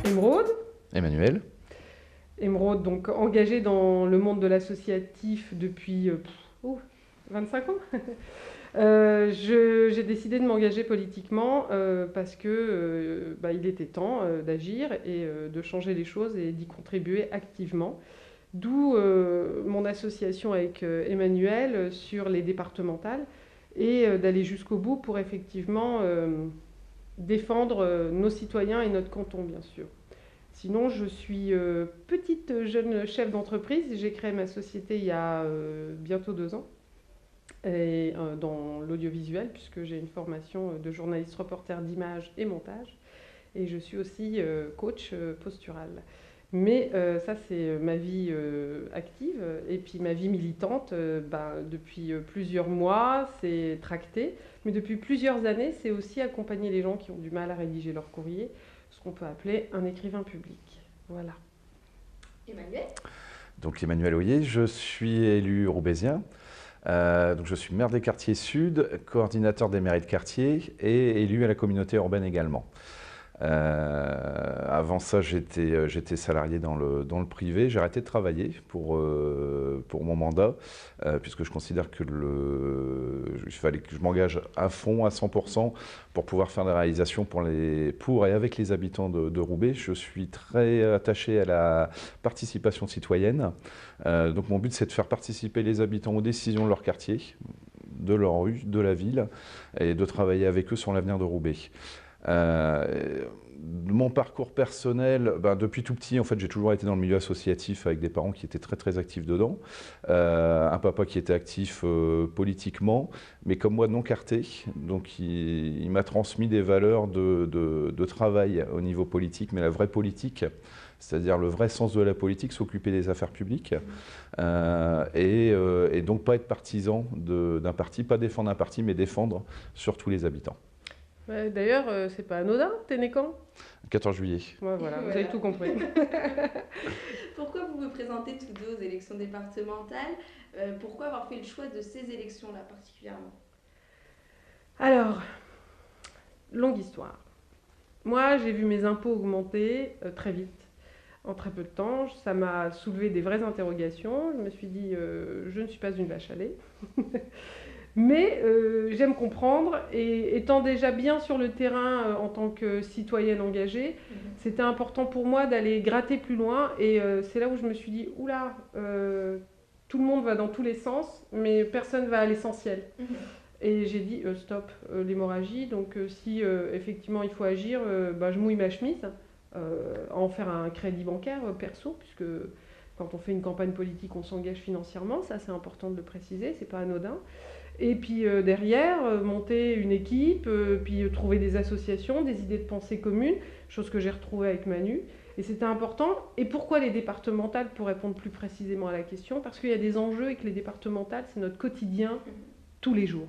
Émeraude. Emmanuel. Émeraude, donc engagée dans le monde de l'associatif depuis 25 ans. J'ai décidé de m'engager politiquement parce que il était temps d'agir et de changer les choses et d'y contribuer activement. D'où mon association avec Emmanuel sur les départementales et d'aller jusqu'au bout pour effectivement défendre nos citoyens et notre canton, bien sûr. Sinon, je suis petite jeune chef d'entreprise. J'ai créé ma société il y a bientôt 2 ans et, dans l'audiovisuel, puisque j'ai une formation de journaliste reporter d'image et montage. Et je suis aussi coach postural. Mais ça, c'est ma vie active. Et puis ma vie militante, depuis plusieurs mois, c'est tracté. Mais depuis plusieurs années, c'est aussi accompagner les gens qui ont du mal à rédiger leur courrier, ce qu'on peut appeler un écrivain public. Voilà. Emmanuel. Donc Emmanuel Hoyer, je suis élu roubaisien. Donc je suis maire des quartiers sud, coordinateur des mairies de quartier et élu à la communauté urbaine également. Avant ça, j'étais salarié dans le privé. J'ai arrêté de travailler pour mon mandat, puisque je considère que il fallait que je m'engage à fond, à 100%, pour pouvoir faire des réalisations pour et avec les habitants de Roubaix. Je suis très attaché à la participation citoyenne. Donc mon but, c'est de faire participer les habitants aux décisions de leur quartier, de leur rue, de la ville, et de travailler avec eux sur l'avenir de Roubaix. Mon parcours personnel, depuis tout petit, en fait, j'ai toujours été dans le milieu associatif avec des parents qui étaient très très actifs dedans. Un papa qui était actif politiquement, mais comme moi non carté. Donc il m'a transmis des valeurs de travail au niveau politique, mais la vraie politique, c'est-à-dire le vrai sens de la politique, s'occuper des affaires publiques, et donc pas être partisan d'un parti, pas défendre un parti, mais défendre surtout les habitants. Ouais, d'ailleurs, c'est pas anodin, t'es né quand ? 14 juillet. Ouais, voilà, vous avez tout compris. Pourquoi vous vous présentez tous deux aux élections départementales ? Pourquoi avoir fait le choix de ces élections-là particulièrement ? Alors, longue histoire. Moi, j'ai vu mes impôts augmenter très vite, en très peu de temps. Ça m'a soulevé des vraies interrogations. Je me suis dit, je ne suis pas une vache à lait. Mais j'aime comprendre, et étant déjà bien sur le terrain en tant que citoyenne engagée, c'était important pour moi d'aller gratter plus loin. Et c'est là où je me suis dit, oula, tout le monde va dans tous les sens, mais personne va à l'essentiel. Et j'ai dit, stop, l'hémorragie. Donc si effectivement il faut agir, je mouille ma chemise, en faire un crédit bancaire perso, puisque quand on fait une campagne politique, on s'engage financièrement. Ça, c'est important de le préciser, c'est pas anodin. Et puis derrière, monter une équipe, puis trouver des associations, des idées de pensée communes, chose que j'ai retrouvée avec Manu. Et c'était important. Et pourquoi les départementales, pour répondre plus précisément à la question ? Parce qu'il y a des enjeux et que les départementales, c'est notre quotidien tous les jours.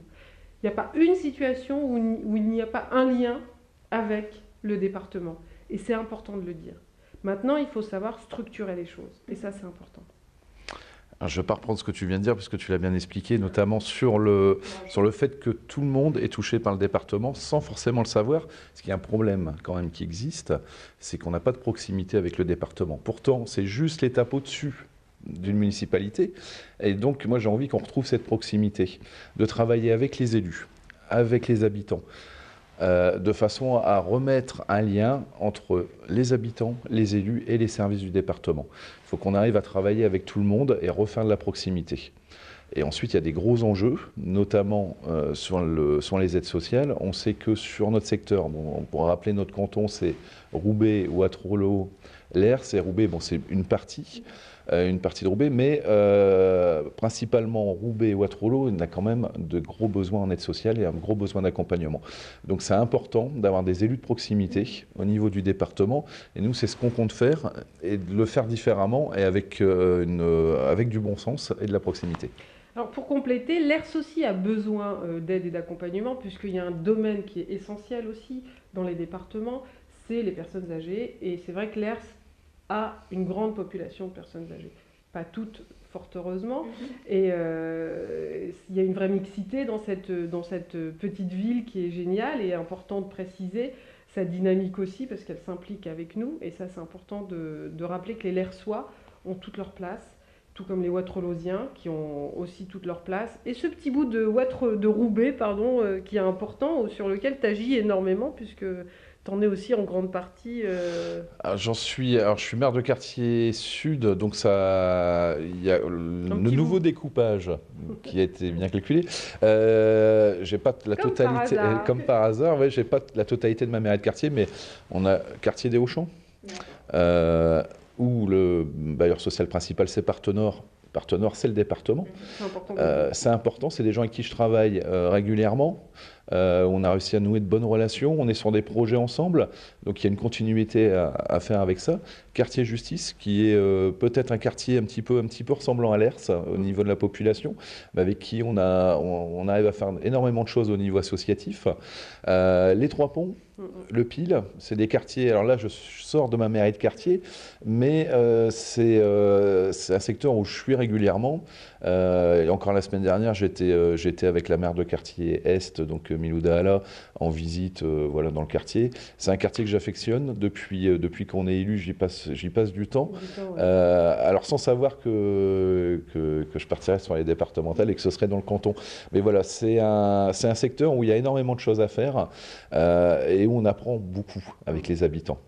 Il n'y a pas une situation où il n'y a pas un lien avec le département. Et c'est important de le dire. Maintenant, il faut savoir structurer les choses. Et ça, c'est important. Alors, je ne vais pas reprendre ce que tu viens de dire, parce que tu l'as bien expliqué, notamment sur le fait que tout le monde est touché par le département sans forcément le savoir. Parce qu'il y a un problème quand même qui existe, c'est qu'on n'a pas de proximité avec le département. Pourtant, c'est juste l'étape au-dessus d'une municipalité. Et donc, moi, j'ai envie qu'on retrouve cette proximité, de travailler avec les élus, avec les habitants, de façon à remettre un lien entre les habitants, les élus et les services du département. Il faut qu'on arrive à travailler avec tout le monde et refaire de la proximité. Et ensuite, il y a des gros enjeux, notamment sur les aides sociales. On sait que sur notre secteur, on pourra rappeler notre canton, c'est Roubaix, Waterloo, Lers, c'est Roubaix, c'est une partie de Roubaix, mais principalement Roubaix et Waterloo, on a quand même de gros besoins en aide sociale et un gros besoin d'accompagnement. Donc c'est important d'avoir des élus de proximité au niveau du département, et nous c'est ce qu'on compte faire, et de le faire différemment et avec du bon sens et de la proximité. Alors pour compléter, l'ERS aussi a besoin d'aide et d'accompagnement, puisqu'il y a un domaine qui est essentiel aussi dans les départements, c'est les personnes âgées. Et c'est vrai que l'ERS a une grande population de personnes âgées. Pas toutes fort heureusement. Et il y a une vraie mixité dans cette petite ville qui est géniale et important de préciser. Sa dynamique aussi, parce qu'elle s'implique avec nous. Et ça, c'est important de rappeler que les Lersois ont toute leur place, tout comme les Watrelosiens qui ont aussi toute leur place. Et ce petit bout de Roubaix, qui est important, sur lequel tu agis énormément, puisque tu en es aussi en grande partie... Alors, je suis maire de quartier sud, donc il y a le nouveau découpage qui a été bien calculé. J'ai pas la Comme totalité, par hasard. comme par hasard, ouais, j'ai pas la totalité de ma mairie de quartier, mais on a quartier des Auchamps, où le bailleur social principal c'est Partenord. Partenord, c'est le département. C'est important. C'est important, c'est des gens avec qui je travaille régulièrement. On a réussi à nouer de bonnes relations, on est sur des projets ensemble, donc il y a une continuité à faire avec ça. Quartier Justice, qui est peut-être un quartier un petit peu ressemblant à l'ERS au niveau de la population, mais avec qui on arrive à faire énormément de choses au niveau associatif. Les Trois Ponts, le Pile, c'est des quartiers, alors là je sors de ma mairie de quartier, mais c'est un secteur où je suis régulièrement. Et encore la semaine dernière, j'étais avec la maire de quartier Est, donc Milou Dahala, en visite voilà, dans le quartier. C'est un quartier que j'affectionne. Depuis qu'on est élu, j'y passe du temps. Alors sans savoir que je partirais sur les départementales et que ce serait dans le canton. Mais voilà, c'est un secteur où il y a énormément de choses à faire et où on apprend beaucoup avec les habitants.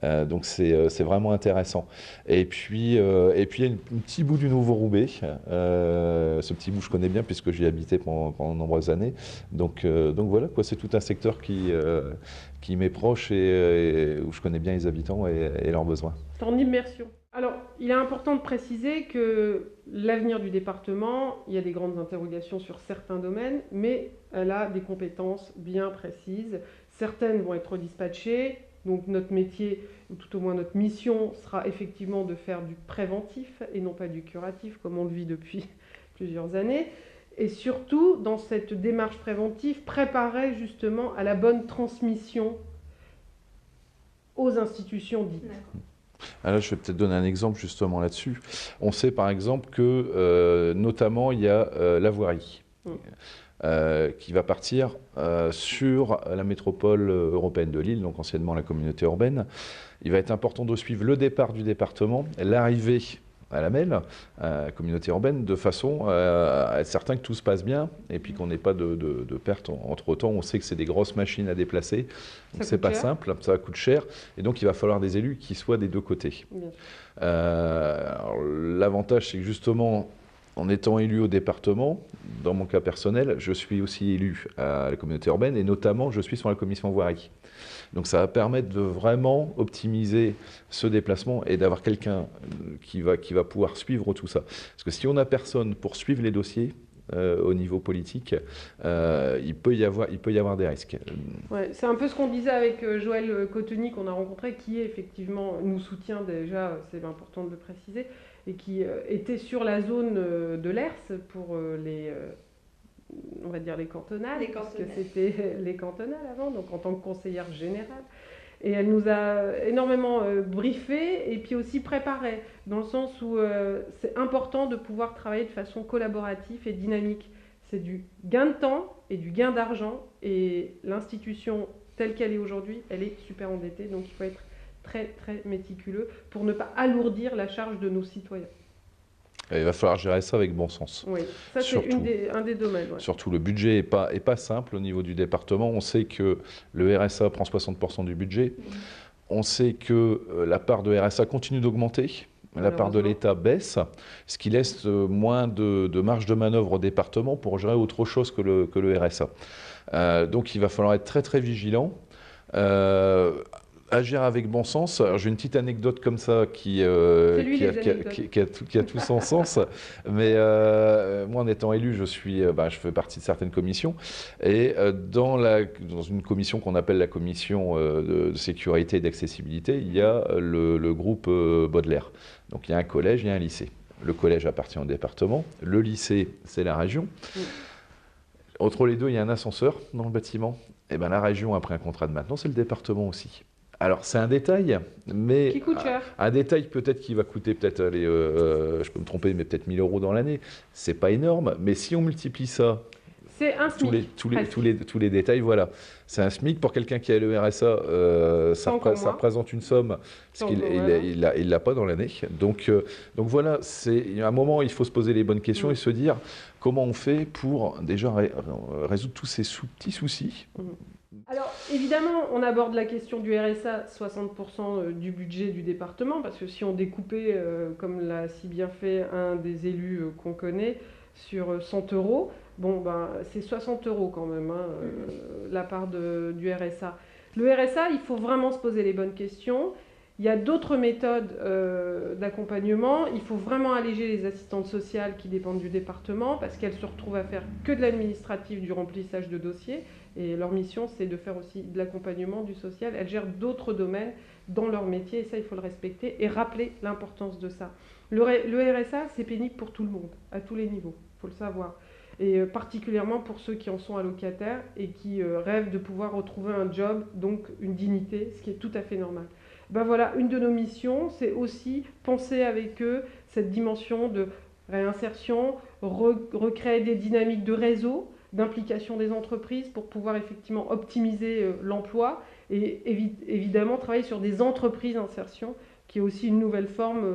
Donc c'est vraiment intéressant. Et puis il y a un petit bout du Nouveau-Roubaix. Ce petit bout je connais bien puisque j'y habitais pendant de nombreuses années. Donc voilà, quoi, c'est tout un secteur qui m'est proche et où je connais bien les habitants et leurs besoins. C'est en immersion. Alors, il est important de préciser que l'avenir du département, il y a des grandes interrogations sur certains domaines, mais elle a des compétences bien précises. Certaines vont être dispatchées. Donc notre métier, ou tout au moins notre mission, sera effectivement de faire du préventif et non pas du curatif, comme on le vit depuis plusieurs années. Et surtout, dans cette démarche préventive, préparer justement à la bonne transmission aux institutions dites. Alors, je vais peut-être donner un exemple justement là-dessus. On sait par exemple que notamment il y a la voirie. Qui va partir sur la métropole européenne de Lille, donc anciennement la communauté urbaine. Il va être important de suivre le départ du département, l'arrivée à la MEL, communauté urbaine, de façon à être certain que tout se passe bien et puis qu'on n'ait pas de pertes entre-temps. On sait que c'est des grosses machines à déplacer, donc c'est pas simple, ça coûte cher, et donc il va falloir des élus qui soient des deux côtés. L'avantage, c'est que justement, en étant élu au département, dans mon cas personnel, je suis aussi élu à la communauté urbaine et notamment je suis sur la commission voirie. Donc ça va permettre de vraiment optimiser ce déplacement et d'avoir quelqu'un qui va pouvoir suivre tout ça. Parce que si on n'a personne pour suivre les dossiers au niveau politique, il peut y avoir des risques. Ouais, c'est un peu ce qu'on disait avec Joël Coteny qu'on a rencontré, qui effectivement nous soutient déjà, c'est important de le préciser, et qui était sur la zone de l'ERS pour on va dire les cantonales, parce que c'était les cantonales avant, donc en tant que conseillère générale. Et elle nous a énormément briefé et puis aussi préparé, dans le sens où c'est important de pouvoir travailler de façon collaborative et dynamique. C'est du gain de temps et du gain d'argent, et l'institution telle qu'elle est aujourd'hui, elle est super endettée, donc il faut être très très méticuleux pour ne pas alourdir la charge de nos citoyens. Et il va falloir gérer ça avec bon sens. Oui, ça c'est un des domaines. Ouais. Surtout, le budget est pas simple au niveau du département. On sait que le RSA prend 60% du budget. On sait que la part de RSA continue d'augmenter. La part de l'État baisse, ce qui laisse moins de marge de manœuvre au département pour gérer autre chose que le RSA. Donc il va falloir être très très vigilant. Agir avec bon sens. J'ai une petite anecdote comme ça qui a tout son sens. Mais moi, en étant élu, je fais partie de certaines commissions. Et dans une commission qu'on appelle la commission de sécurité et d'accessibilité, il y a le groupe Baudelaire. Donc il y a un collège, il y a un lycée. Le collège appartient au département. Le lycée, c'est la région. Entre les deux, il y a un ascenseur dans le bâtiment. Et bien la région a pris un contrat de maintenance et le département aussi. Alors, c'est un détail, mais Qui coûte cher. un détail peut-être qui va coûter peut-être, allez, je peux me tromper, mais peut-être 1 000 euros dans l'année. C'est pas énorme, mais si on multiplie ça, C'est un SMIC, presque. tous les détails, voilà. C'est un SMIC pour quelqu'un qui a le RSA, C'est encore ça moins. représente une somme, parce qu'il Voilà. il l'a pas dans l'année. Donc voilà, à un moment, il faut se poser les bonnes questions et se dire comment on fait pour déjà résoudre tous ces petits soucis. Alors, évidemment, on aborde la question du RSA, 60% du budget du département, parce que si on découpait, comme l'a si bien fait un des élus qu'on connaît, sur 100 euros, bon, ben, c'est 60 euros quand même, hein, la part du RSA. Le RSA, il faut vraiment se poser les bonnes questions. Il y a d'autres méthodes d'accompagnement. Il faut vraiment alléger les assistantes sociales qui dépendent du département, parce qu'elles se retrouvent à faire que de l'administratif, du remplissage de dossiers. Et leur mission, c'est de faire aussi de l'accompagnement, du social. Elles gèrent d'autres domaines dans leur métier, et ça, il faut le respecter et rappeler l'importance de ça. Le RSA, c'est pénible pour tout le monde, à tous les niveaux, il faut le savoir. Et particulièrement pour ceux qui en sont allocataires et qui rêvent de pouvoir retrouver un job, donc une dignité, ce qui est tout à fait normal. Ben voilà, une de nos missions, c'est aussi penser avec eux cette dimension de réinsertion, recréer des dynamiques de réseau, d'implication des entreprises pour pouvoir effectivement optimiser l'emploi et évidemment travailler sur des entreprises d'insertion qui est aussi une nouvelle forme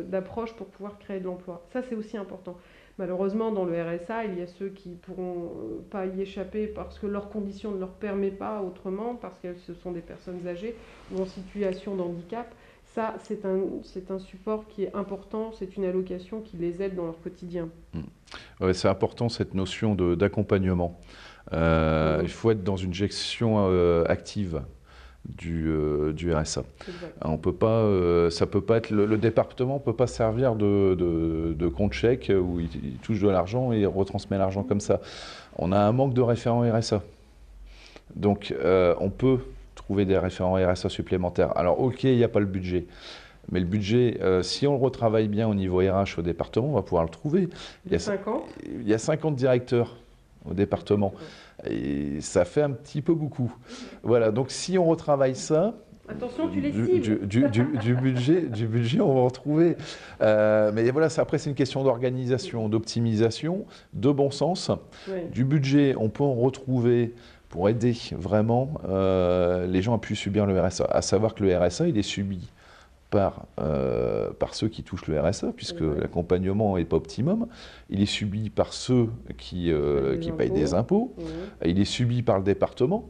d'approche pour pouvoir créer de l'emploi. Ça, c'est aussi important. Malheureusement, dans le RSA, il y a ceux qui ne pourront pas y échapper parce que leurs conditions ne leur permettent pas autrement, parce que ce sont des personnes âgées ou en situation de handicap. Ça, c'est un support qui est important, c'est une allocation qui les aide dans leur quotidien. Ouais, c'est important cette notion d'accompagnement. Il faut être dans une gestion active du RSA. Exact. On peut pas, ça peut pas être le département peut pas servir de compte chèque où il touche de l'argent et retransmet l'argent comme ça. On a un manque de référents RSA, donc on peut trouver des référents RSA supplémentaires. Alors ok, il n'y a pas le budget. Mais le budget, si on le retravaille bien au niveau RH au département, on va pouvoir le trouver. Il y a 50 Il y a 50 directeurs au département. Et ça fait un petit peu beaucoup. Voilà, donc si on retravaille ça, attention, tu les cibles. Du budget, on va en trouver. Mais voilà, après, c'est une question d'organisation, d'optimisation, de bon sens. Oui. Du budget, on peut en retrouver pour aider vraiment les gens à pu subir le RSA. À savoir que le RSA, il est subi par ceux qui touchent le RSA, puisque l'accompagnement n'est pas optimum. Il est subi par ceux qui payent des impôts. Il est subi par le département.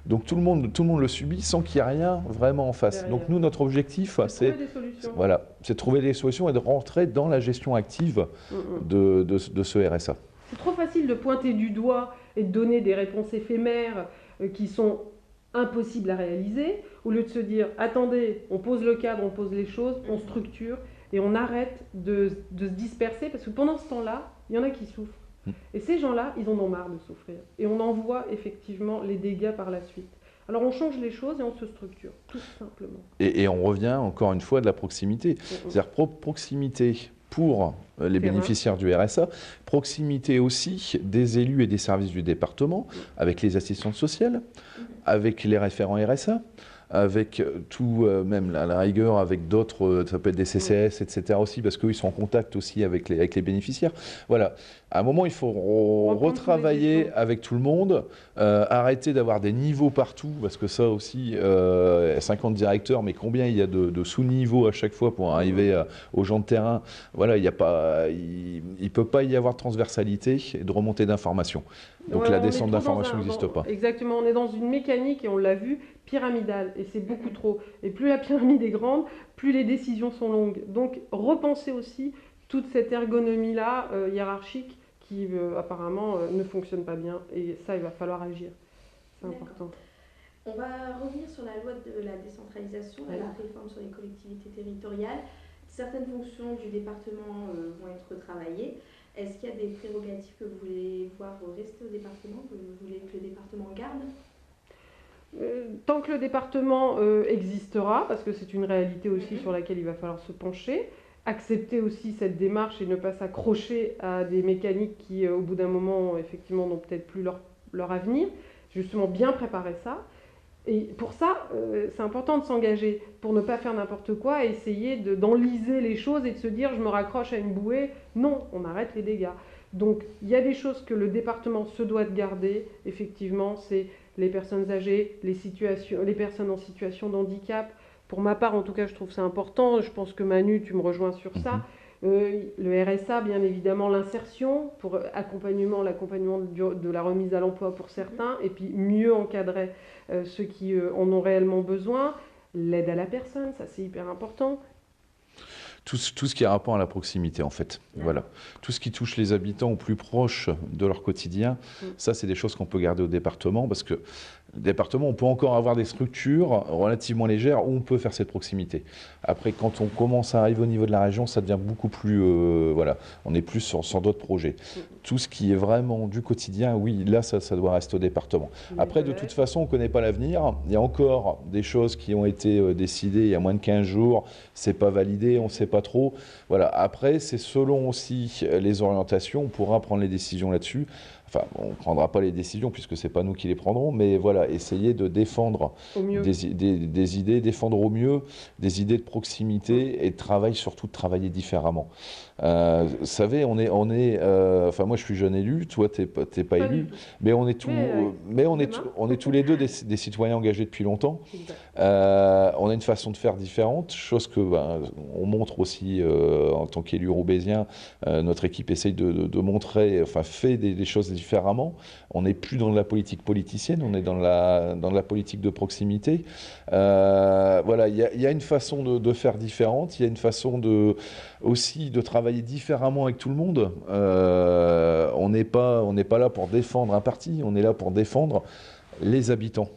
Donc tout le monde le subit sans qu'il n'y ait rien vraiment en face. Derrière. Donc nous, notre objectif, c'est de trouver des solutions et de rentrer dans la gestion active de ce RSA. C'est trop facile de pointer du doigt et de donner des réponses éphémères qui sont impossibles à réaliser, au lieu de se dire, attendez, on pose le cadre, on pose les choses, on structure, et on arrête de se disperser, parce que pendant ce temps-là, il y en a qui souffrent. Et ces gens-là, ils en ont marre de souffrir. Et on en voit effectivement les dégâts par la suite. Alors on change les choses et on se structure, tout simplement. Et on revient encore une fois de la proximité. C'est-à-dire proximité pour les bénéficiaires du RSA, proximité aussi des élus et des services du département, avec les assistantes sociales, avec les référents RSA, avec tout, même à la rigueur, avec d'autres, ça peut être des CCS, etc. aussi, parce qu'eux, ils sont en contact aussi avec les bénéficiaires. Voilà. À un moment, il faut retravailler avec tout le monde, arrêter d'avoir des niveaux partout, parce que ça aussi, 50 directeurs, mais combien il y a de sous-niveaux à chaque fois pour arriver aux gens de terrain. Voilà, il ne peut pas y avoir de transversalité et de remontée d'informations. Donc la descente d'informations n'existe pas. Exactement, on est dans une mécanique, et on l'a vu, pyramidale, et c'est beaucoup trop. Et plus la pyramide est grande, plus les décisions sont longues. Donc repenser aussi toute cette ergonomie-là hiérarchique qui apparemment ne fonctionne pas bien. Et ça, il va falloir agir. C'est important. On va revenir sur la loi de la décentralisation, la réforme sur les collectivités territoriales. Certaines fonctions du département vont être travaillées. Est-ce qu'il y a des prérogatives que vous voulez voir rester au département, que vous voulez que le département garde ? Tant que le département existera, parce que c'est une réalité aussi sur laquelle il va falloir se pencher, accepter aussi cette démarche et ne pas s'accrocher à des mécaniques qui, au bout d'un moment, effectivement, n'ont peut-être plus leur avenir, justement bien préparer ça. Et pour ça, c'est important de s'engager, pour ne pas faire n'importe quoi, essayer d'enliser les choses et de se dire je me raccroche à une bouée. Non, on arrête les dégâts. Donc il y a des choses que le département se doit de garder, effectivement, c'est les personnes âgées, les personnes en situation de handicap. Pour ma part, en tout cas, je trouve ça important. Je pense que Manu, tu me rejoins sur ça. Le RSA, bien évidemment, l'insertion pour l'accompagnement de la remise à l'emploi pour certains, et puis mieux encadrer ceux qui en ont réellement besoin. L'aide à la personne, ça c'est hyper important. Tout ce qui a rapport à la proximité, en fait. Voilà. Tout ce qui touche les habitants au plus proche de leur quotidien, ça, c'est des choses qu'on peut garder au département, parce que le département, on peut encore avoir des structures relativement légères où on peut faire cette proximité. Après, quand on commence à arriver au niveau de la région, ça devient beaucoup plus... voilà, on est plus sur d'autres projets. Tout ce qui est vraiment du quotidien, oui, là, ça doit rester au département. Après, de toute façon, on ne connaît pas l'avenir. Il y a encore des choses qui ont été décidées il y a moins de 15 jours. C'est pas validé, on ne sait pas trop. Voilà. Après, c'est selon aussi les orientations, on pourra prendre les décisions là-dessus. Enfin, on ne prendra pas les décisions puisque ce n'est pas nous qui les prendrons, mais voilà, essayer de défendre des idées, défendre au mieux des idées de proximité et de travail, surtout de travailler différemment. Vous savez, enfin moi je suis jeune élu, toi t'es pas élu, mais on est tous les deux des citoyens engagés depuis longtemps. On a une façon de faire différente, chose que on montre aussi en tant qu'élu roubaisien. Notre équipe essaye de montrer, enfin fait des choses différemment. On n'est plus dans de la politique politicienne, on est dans la politique de proximité. Voilà, il y a une façon de faire différente, il y a une façon aussi de travailler différemment avec tout le monde. On n'est pas là pour défendre un parti, on est là pour défendre les habitants.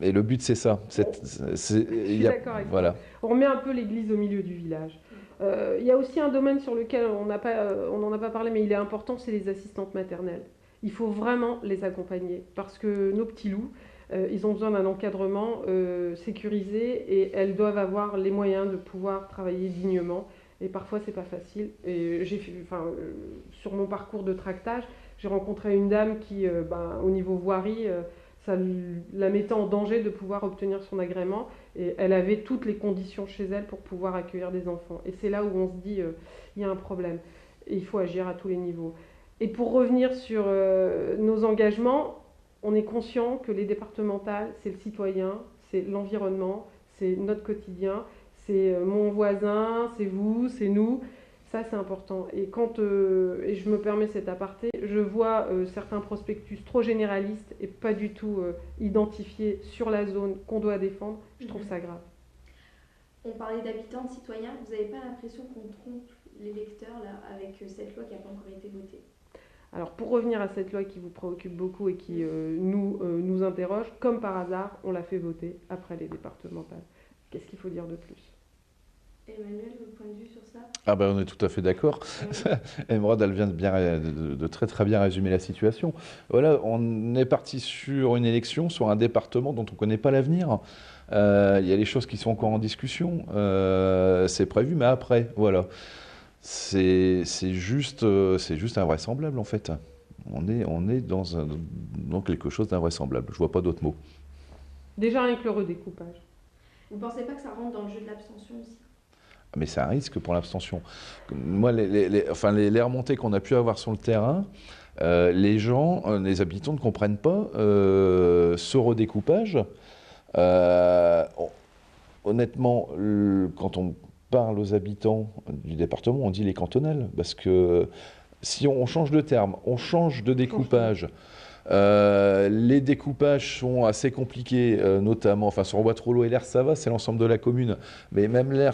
Et le but, c'est ça. Je suis d'accord avec toi. On remet un peu l'église au milieu du village. Il y a aussi un domaine sur lequel on n'en a pas parlé, mais il est important, c'est les assistantes maternelles. Il faut vraiment les accompagner parce que nos petits loups, ils ont besoin d'un encadrement sécurisé et elles doivent avoir les moyens de pouvoir travailler dignement. Et parfois, c'est pas facile. Et sur mon parcours de tractage, j'ai rencontré une dame qui, au niveau voirie, ça la mettait en danger de pouvoir obtenir son agrément. Et elle avait toutes les conditions chez elle pour pouvoir accueillir des enfants. Et c'est là où on se dit, il y a un problème. Et il faut agir à tous les niveaux. Et pour revenir sur nos engagements, on est conscient que les départementales, c'est le citoyen, c'est l'environnement, c'est notre quotidien, c'est mon voisin, c'est vous, c'est nous. Ça, c'est important. Et et je me permets cet aparté, je vois certains prospectus trop généralistes et pas du tout identifiés sur la zone qu'on doit défendre. Je trouve ça grave. On parlait d'habitants, de citoyens. Vous n'avez pas l'impression qu'on trompe les lecteurs là, avec cette loi qui n'a pas encore été votée ? Alors, pour revenir à cette loi qui vous préoccupe beaucoup et qui nous interroge, comme par hasard, on l'a fait voter après les départementales. Qu'est-ce qu'il faut dire de plus ? Emmanuel, votre point de vue sur ça ? Ah ben on est tout à fait d'accord. Emeraude, elle vient de très très bien résumer la situation. Voilà, on est parti sur une élection, sur un département dont on ne connaît pas l'avenir. Il y a des choses qui sont encore en discussion. C'est prévu, mais après, voilà. C'est juste invraisemblable en fait. On est dans quelque chose d'invraisemblable. Je ne vois pas d'autres mots. Déjà avec le redécoupage. Vous ne pensez pas que ça rentre dans le jeu de l'abstention aussi ? Mais c'est un risque pour l'abstention. Moi, les remontées qu'on a pu avoir sur le terrain, les habitants ne comprennent pas ce redécoupage. Honnêtement, quand on parle aux habitants du département, on dit les cantonales, parce que si on change de terme, on change de découpage. Les découpages sont assez compliqués, notamment, sur Waterloo et l'Air, ça va, c'est l'ensemble de la commune. Mais même l'Air,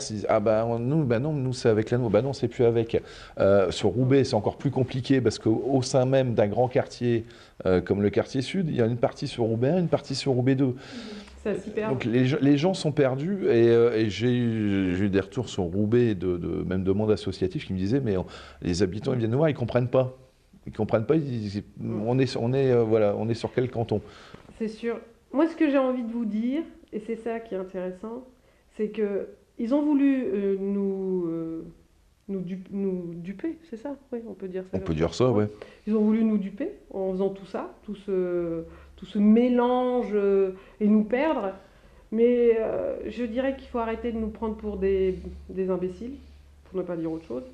nous c'est avec l'Anneau, non, c'est plus avec. Sur Roubaix, c'est encore plus compliqué parce qu'au sein même d'un grand quartier, comme le quartier sud, il y a une partie sur Roubaix 1, une partie sur Roubaix 2. Donc les gens sont perdus et j'ai eu des retours sur Roubaix, même de monde associatif qui me disaient, mais les habitants ils viennent nous voir, ils ne comprennent pas. Ils ne comprennent pas, on est sur quel canton ? C'est sûr. Moi, ce que j'ai envie de vous dire, et c'est ça qui est intéressant, c'est qu'ils ont voulu nous duper, c'est ça ? Oui, on peut dire ça. On peut dire ça, ouais. Ils ont voulu nous duper en faisant tout tout ce mélange et nous perdre. Mais je dirais qu'il faut arrêter de nous prendre pour des imbéciles, pour ne pas dire autre chose,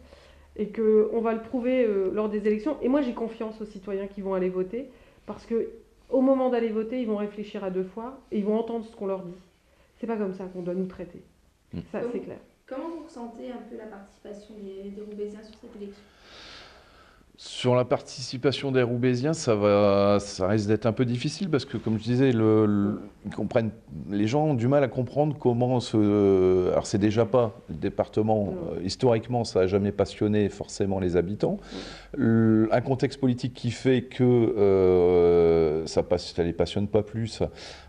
et qu'on va le prouver lors des élections. Et moi, j'ai confiance aux citoyens qui vont aller voter, parce qu'au moment d'aller voter, ils vont réfléchir à 2 fois et ils vont entendre ce qu'on leur dit. C'est pas comme ça qu'on doit nous traiter. Ça, c'est clair. Comment vous ressentez un peu la participation des Roubaisiens sur cette élection ? Sur la participation des Roubaisiens, ça risque d'être un peu difficile parce que, comme je disais, les gens ont du mal à comprendre comment alors c'est déjà pas le département, historiquement, ça n'a jamais passionné forcément les habitants. Un contexte politique qui fait que ça les passionne pas plus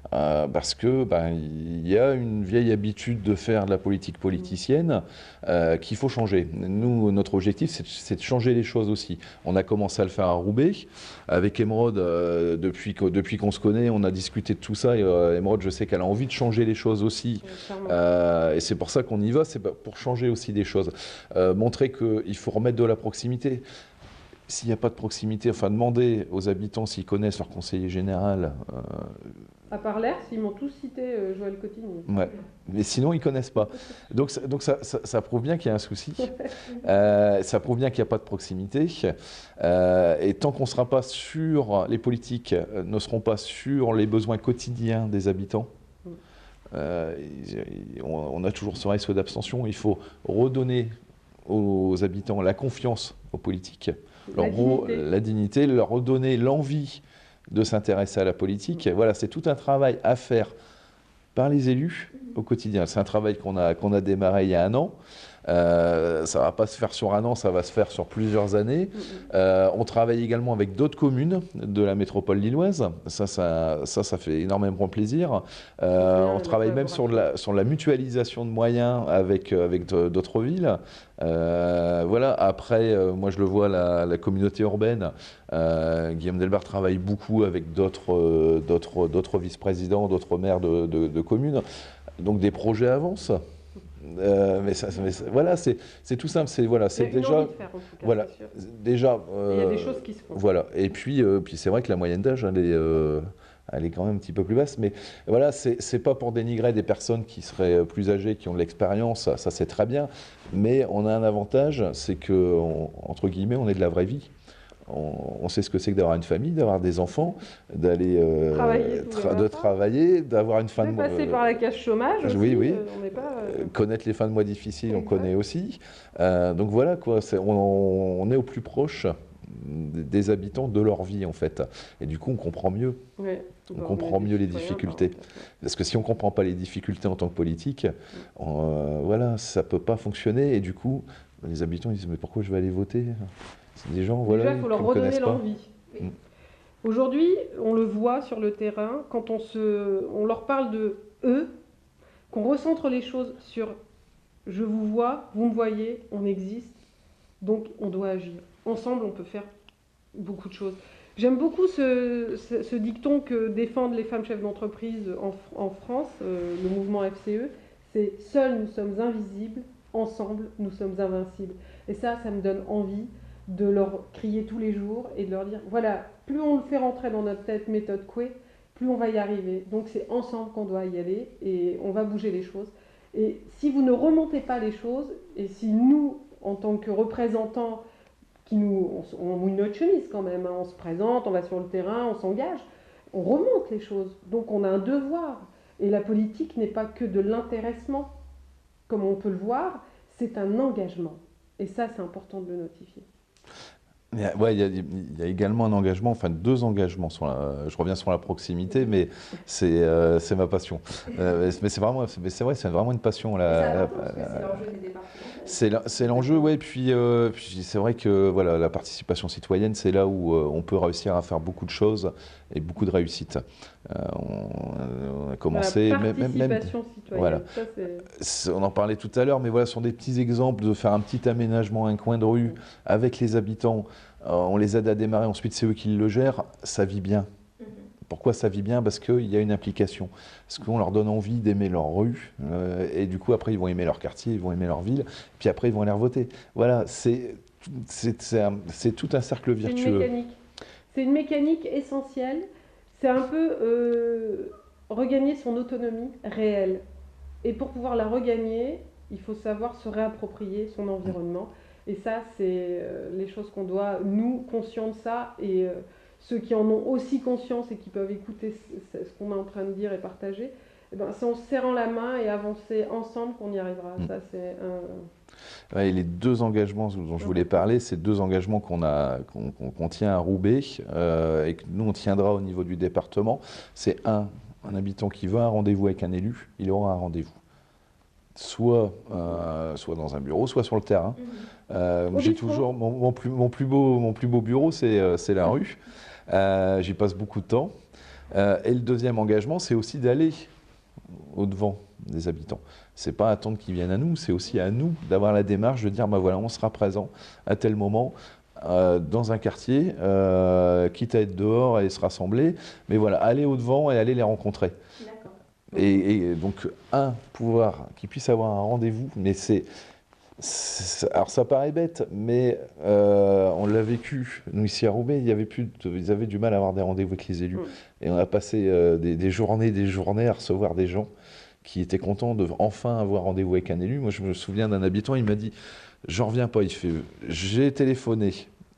parce que il y a une vieille habitude de faire de la politique politicienne qu'il faut changer. Nous, notre objectif, c'est de changer les choses aussi. On a commencé à le faire à Roubaix. Avec Émeraude, depuis qu'on se connaît, on a discuté de tout ça. Et Émeraude, je sais qu'elle a envie de changer les choses aussi. Et c'est pour ça qu'on y va, c'est pour changer aussi des choses. Montrer qu'il faut remettre de la proximité. S'il n'y a pas de proximité, enfin demander aux habitants s'ils connaissent leur conseiller général. À part l'air, ils m'ont tous cité Joël Cotigny. Ouais. Mais sinon, ils ne connaissent pas. Donc ça prouve bien qu'il y a un souci. Ça prouve bien qu'il n'y a pas de proximité. Et tant qu'on ne sera pas sur, les politiques ne seront pas sur les besoins quotidiens des habitants, on a toujours ce risque d'abstention. Il faut redonner aux habitants la confiance aux politiques, la dignité, leur redonner l'envie de s'intéresser à la politique. Voilà, c'est tout un travail à faire par les élus au quotidien. C'est un travail qu'on a démarré il y a 1 an. Ça ne va pas se faire sur 1 an, ça va se faire sur plusieurs années. On travaille également avec d'autres communes de la métropole lilloise. Ça fait énormément plaisir. On travaille même sur la mutualisation de moyens avec d'autres villes. Voilà. Après, moi je le vois, la communauté urbaine, Guillaume Delbarre travaille beaucoup avec d'autres vice-présidents, d'autres maires de communes. Donc des projets avancent. Voilà, c'est tout simple. C'est déjà, voilà, déjà. Il y a des choses qui se font. Voilà. Et puis c'est vrai que la moyenne d'âge, elle est quand même un petit peu plus basse. Mais voilà, c'est pas pour dénigrer des personnes qui seraient plus âgées, qui ont de l'expérience. Ça c'est très bien. Mais on a un avantage, c'est que entre guillemets, on est de la vraie vie. On sait ce que c'est que d'avoir une famille, d'avoir des enfants, d'aller travailler, d'avoir une fin de mois. Passer par la case chômage aussi, oui. On n'est pas, connaître les fins de mois difficiles, on connaît aussi. Donc voilà, quoi, on est au plus proche des habitants de leur vie, en fait. Et du coup, on comprend mieux. On comprend mieux les difficultés. Parce que si on ne comprend pas les difficultés en tant que politique, voilà, ça ne peut pas fonctionner. Et du coup, les habitants ils disent « Mais pourquoi je vais aller voter ?» C'est des gens, voilà, déjà, il faut leur redonner l'envie. Aujourd'hui, on le voit sur le terrain, quand on leur parle de eux, qu'on recentre les choses sur « je vous vois, vous me voyez, on existe, donc on doit agir ». Ensemble, on peut faire beaucoup de choses. J'aime beaucoup ce dicton que défendent les femmes chefs d'entreprise en France, le mouvement FCE, c'est « seuls nous sommes invisibles, ensemble nous sommes invincibles ». Et ça me donne envie de leur crier tous les jours et de leur dire, voilà, plus on le fait rentrer dans notre tête, méthode Coué, plus on va y arriver. Donc c'est ensemble qu'on doit y aller et on va bouger les choses. Et si vous ne remontez pas les choses, et si nous, en tant que représentants, on mouille notre chemise quand même, hein, on se présente, on va sur le terrain, on s'engage, on remonte les choses. Donc on a un devoir. Et la politique n'est pas que de l'intéressement, comme on peut le voir, c'est un engagement. Et ça, c'est important de le notifier. Il y a également un engagement, enfin 2 engagements. Je reviens sur la proximité, mais c'est ma passion. Mais c'est vrai, c'est vraiment une passion. C'est l'enjeu, oui. Puis c'est vrai que voilà, la participation citoyenne, c'est là où on peut réussir à faire beaucoup de choses et beaucoup de réussites. On a commencé... La participation citoyenne, voilà. Ça, on en parlait tout à l'heure, mais voilà, ce sont des petits exemples de faire un petit aménagement, un coin de rue avec les habitants. On les aide à démarrer, ensuite c'est eux qui le gèrent, ça vit bien. Pourquoi ça vit bien? Parce qu'il y a une implication. Parce qu'on leur donne envie d'aimer leur rue. Et du coup, après, ils vont aimer leur quartier, ils vont aimer leur ville. Puis après, ils vont aller voter. Voilà, c'est tout un cercle vertueux. C'est une mécanique essentielle. c'est un peu regagner son autonomie réelle. Et pour pouvoir la regagner, il faut savoir se réapproprier son environnement. Et ça, c'est les choses qu'on doit, nous, conscients de ça, et ceux qui en ont aussi conscience et qui peuvent écouter ce qu'on est en train de dire et partager, eh ben, c'est en se serrant la main et avancer ensemble qu'on y arrivera. Ça, c'est un... Ouais, et les 2 engagements dont je voulais parler, c'est 2 engagements qu'on tient à Roubaix et que nous, on tiendra au niveau du département. C'est un habitant qui veut un rendez-vous avec un élu, il aura un rendez-vous. Soit dans un bureau, soit sur le terrain. J'ai toujours mon plus beau bureau, c'est la rue. J'y passe beaucoup de temps. Et le deuxième engagement, c'est aussi d'aller au-devant des habitants. C'est pas attendre qu'ils viennent à nous, c'est aussi à nous d'avoir la démarche de dire, bah voilà, on sera présent à tel moment dans un quartier, quitte à être dehors et se rassembler, mais voilà, aller au-devant et aller les rencontrer. Et donc, qu'ils puissent avoir un rendez-vous, mais alors ça paraît bête, mais on l'a vécu. Nous, ici à Roubaix, ils avaient du mal à avoir des rendez-vous avec les élus. Et on a passé des journées à recevoir des gens qui étaient contents de enfin avoir rendez-vous avec un élu. Moi, je me souviens d'un habitant, il m'a dit, j'en reviens pas, il fait, j'ai téléphoné.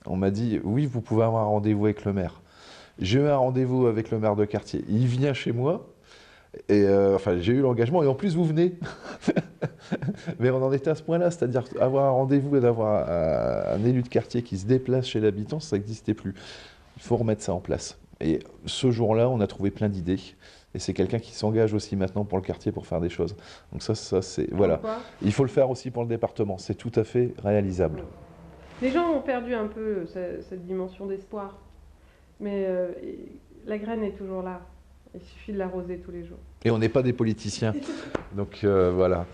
On m'a dit, oui, vous pouvez avoir un rendez-vous avec le maire. J'ai eu un rendez-vous avec le maire de quartier. Il vient chez moi. Et j'ai eu l'engagement, et en plus vous venez. Mais on en était à ce point-là, c'est-à-dire avoir un rendez-vous et d'avoir un élu de quartier qui se déplace chez l'habitant, ça n'existait plus. Il faut remettre ça en place. Et ce jour-là, on a trouvé plein d'idées. Et c'est quelqu'un qui s'engage aussi maintenant pour le quartier pour faire des choses. Donc ça c'est... Voilà. Il faut le faire aussi pour le département. C'est tout à fait réalisable. Les gens ont perdu un peu cette dimension d'espoir. Mais la graine est toujours là. Il suffit de l'arroser tous les jours. Et on n'est pas des politiciens. Donc voilà.